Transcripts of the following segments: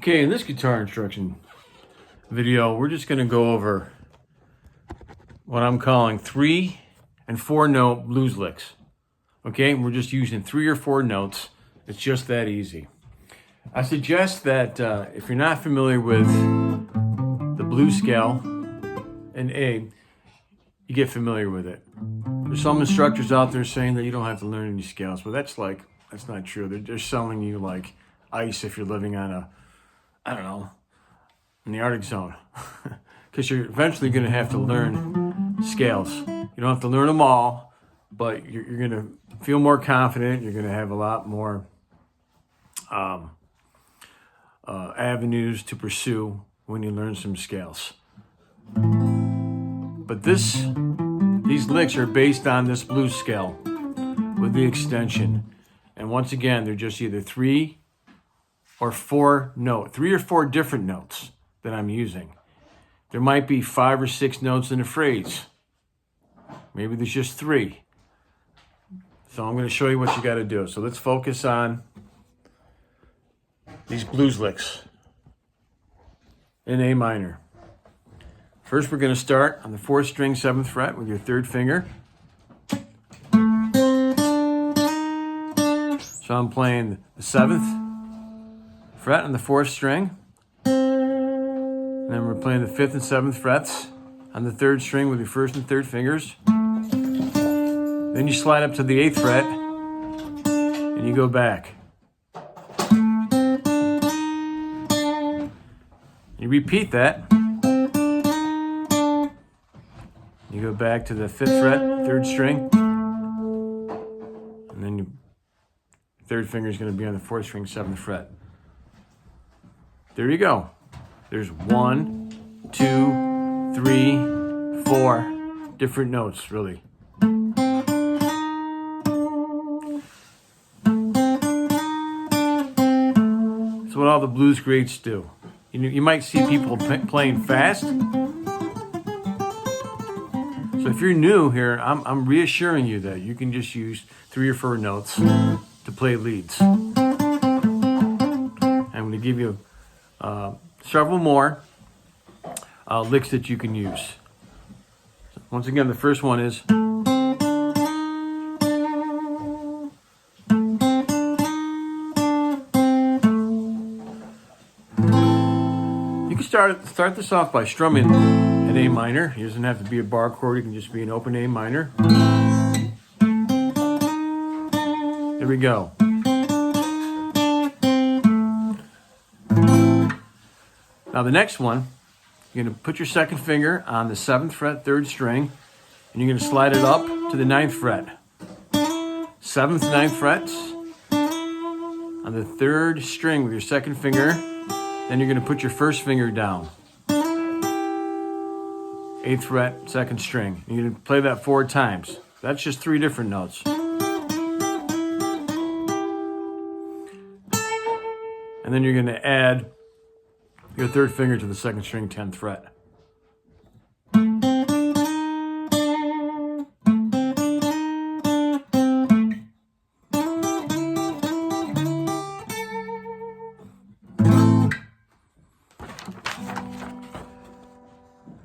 Okay, in this guitar instruction video, we're just going to go over what I'm calling 3 and 4 note blues licks. Okay, we're just using 3 or 4 notes. It's just that easy. I suggest that if you're not familiar with the blues scale in A, you get familiar with it. There's some instructors out there saying that you don't have to learn any scales, but that's not true. They're selling you like ice if you're living on in the Arctic zone. Because you're eventually going to have to learn scales. You don't have to learn them all, but you're going to feel more confident. You're going to have a lot more avenues to pursue when you learn some scales. But these licks are based on this blues scale with the extension. And once again, they're just either 3 or 4 different notes that I'm using. There might be 5 or 6 notes in a phrase. Maybe there's just 3. So I'm going to show you what you got to do. So let's focus on these blues licks in A minor. First, we're going to start on the 4th string, 7th fret with your 3rd finger. So I'm playing the 7th fret on the 4th string. And then we're playing the 5th and 7th frets on the 3rd string with your 1st and 3rd fingers. Then you slide up to the 8th fret and you go back. You repeat that. You go back to the 5th fret, 3rd string. And then your 3rd finger is going to be on the 4th string, 7th fret. There you go. There's 1, 2, 3, 4 different notes, really. That's what all the blues greats do. You might see people playing fast. So if you're new here, I'm reassuring you that you can just use 3 or 4 notes to play leads. I'm going to give you several more licks that you can use. Once again, the first one is you can start this off by strumming an A minor. It doesn't have to be a bar chord, it can just be an open A minor. There we go. Now the next one, you're going to put your 2nd finger on the 7th fret, 3rd string, and you're going to slide it up to the 9th fret. 7th, 9th frets on the 3rd string with your 2nd finger. Then you're going to put your 1st finger down. 8th fret, 2nd string. You're going to play that 4 times. That's just 3 different notes. And then you're going to add your 3rd finger to the 2nd string, 10th fret.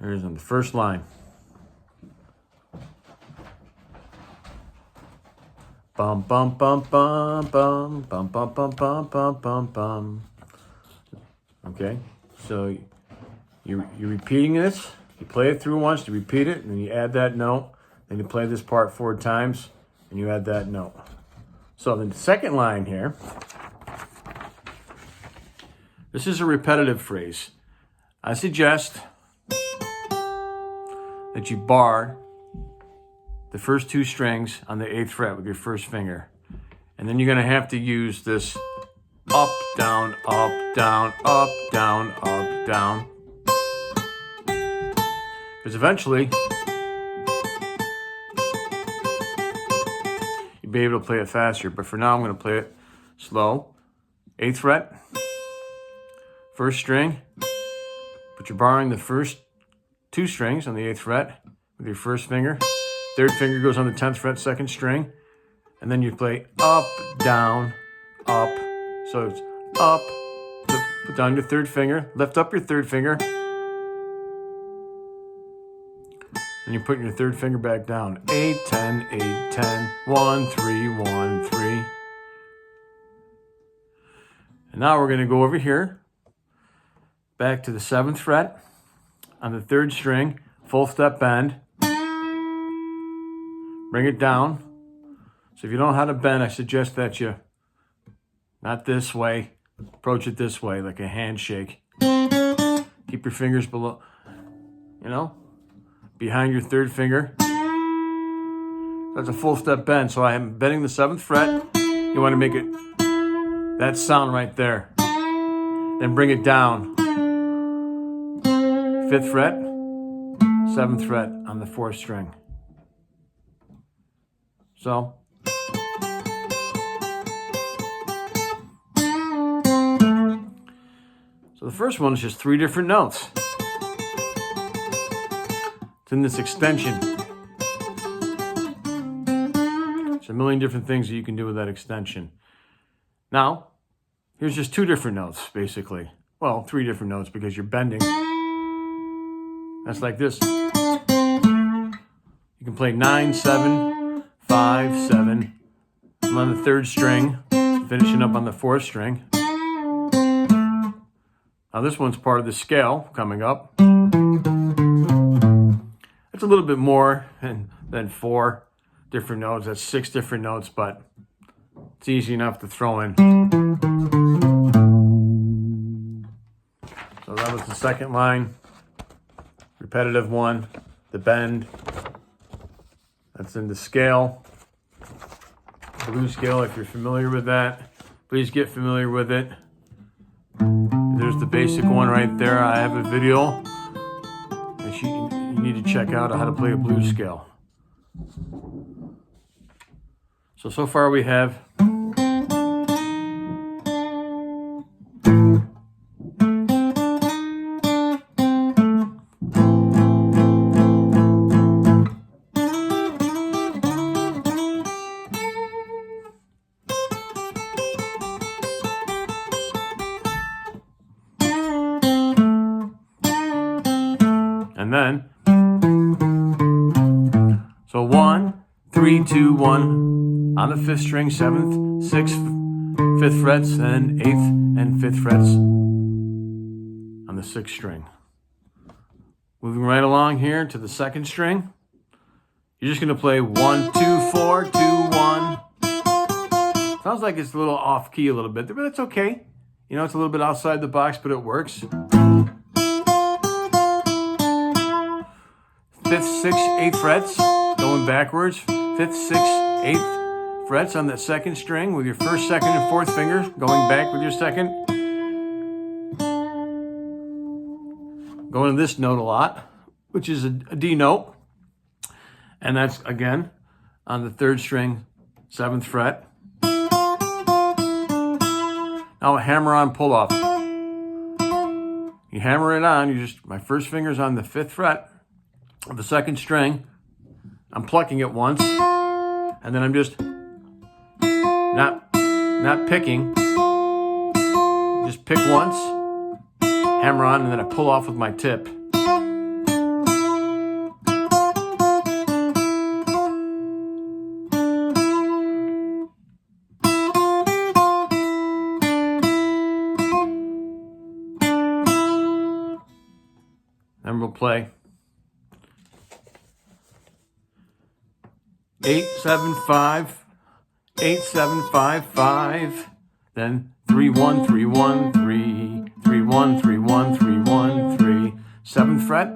There's on the first line. Bum bum bum bum bum bum bum bum bum bum bum bum. Okay, so you're repeating this. You play it through once, you repeat it, and then you add that note. Then you play this part 4 times, and you add that note. So the second line here, this is a repetitive phrase. I suggest that you bar the first 2 strings on the 8th fret with your 1st finger. And then you're going to have to use this up, down, up, down, up, down, up, down. Because eventually, you'll be able to play it faster. But for now, I'm going to play it slow. 8th fret, 1st string. But you're barring the first 2 strings on the 8th fret with your 1st finger. 3rd finger goes on the 10th fret, 2nd string. And then you play up, down, up. So it's up, Put down your third finger, lift up your third finger, and you're putting your third finger back down. 8, 10, 8, 10, 1, 3, 1, 3. And now we're going to go over here, back to the 7th fret on the 3rd string, full step bend. Bring it down. So if you don't know how to bend, I suggest that you, not this way, approach it this way, like a handshake. Keep your fingers below, behind your 3rd finger. That's a full step bend. So I am bending the 7th fret. You want to make it that sound right there. Then bring it down. 5th fret, 7th fret on the 4th string. So the first one is just 3 different notes. It's in this extension. There's a million different things that you can do with that extension. Now, here's just 2 different notes, basically. Well, 3 different notes because you're bending. That's like this. You can play 9, 7, 5, 7. I'm on the 3rd string, finishing up on the 4th string. Now this one's part of the scale coming up. It's a little bit more than 4 different notes. That's 6 different notes, but it's easy enough to throw in. So that was the 2nd line. Repetitive one, the bend. That's in the scale. Blues scale, if you're familiar with that, please get familiar with it. There's the basic one right there. I have a video that you need to check out how to play a blues scale. So far we have and then, so 1, 3, 2, 1 on the 5th string, 7th, 6th, 5th frets, and 8th and 5th frets on the 6th string. Moving right along here to the 2nd string. You're just going to play 1, 2, 4, 2, 1. Sounds like it's a little off key a little bit, but that's okay. It's a little bit outside the box, but it works. 5th, 6th, 8th frets, going backwards. 5th, 6th, 8th frets on that 2nd string with your 1st, 2nd, and 4th fingers, going back with your 2nd. Going to this note a lot, which is a D note. And that's, again, on the 3rd string, 7th fret. Now a hammer-on pull-off. You hammer it on, my 1st finger's on the 5th fret of the 2nd string. I'm plucking it once, and then I'm just not picking. Just pick once, hammer on, and then I pull off with my tip. Then we'll play 8, 7, 5, 8, 7, 5, 5, then 3, 1, 3, 1, 3, 3, 1, 3, 1, 3, 1, 3, 7th fret,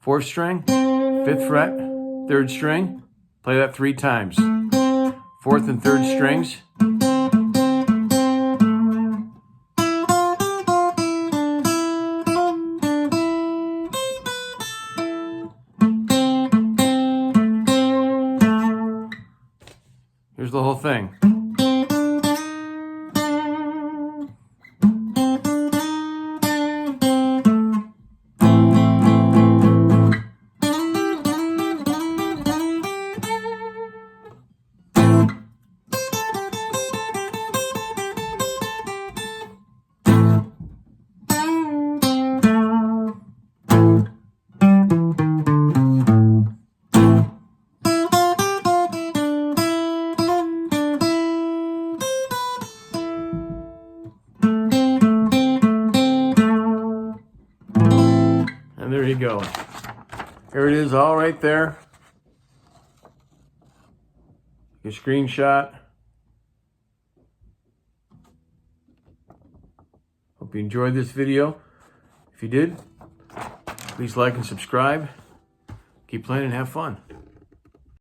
4th string, 5th fret, 3rd string, play that 3 times. 4th and 3rd strings. Here's the whole thing. And there you go. Here it is, all right there. Your screenshot. Hope you enjoyed this video. If you did, please like and subscribe. Keep playing and have fun.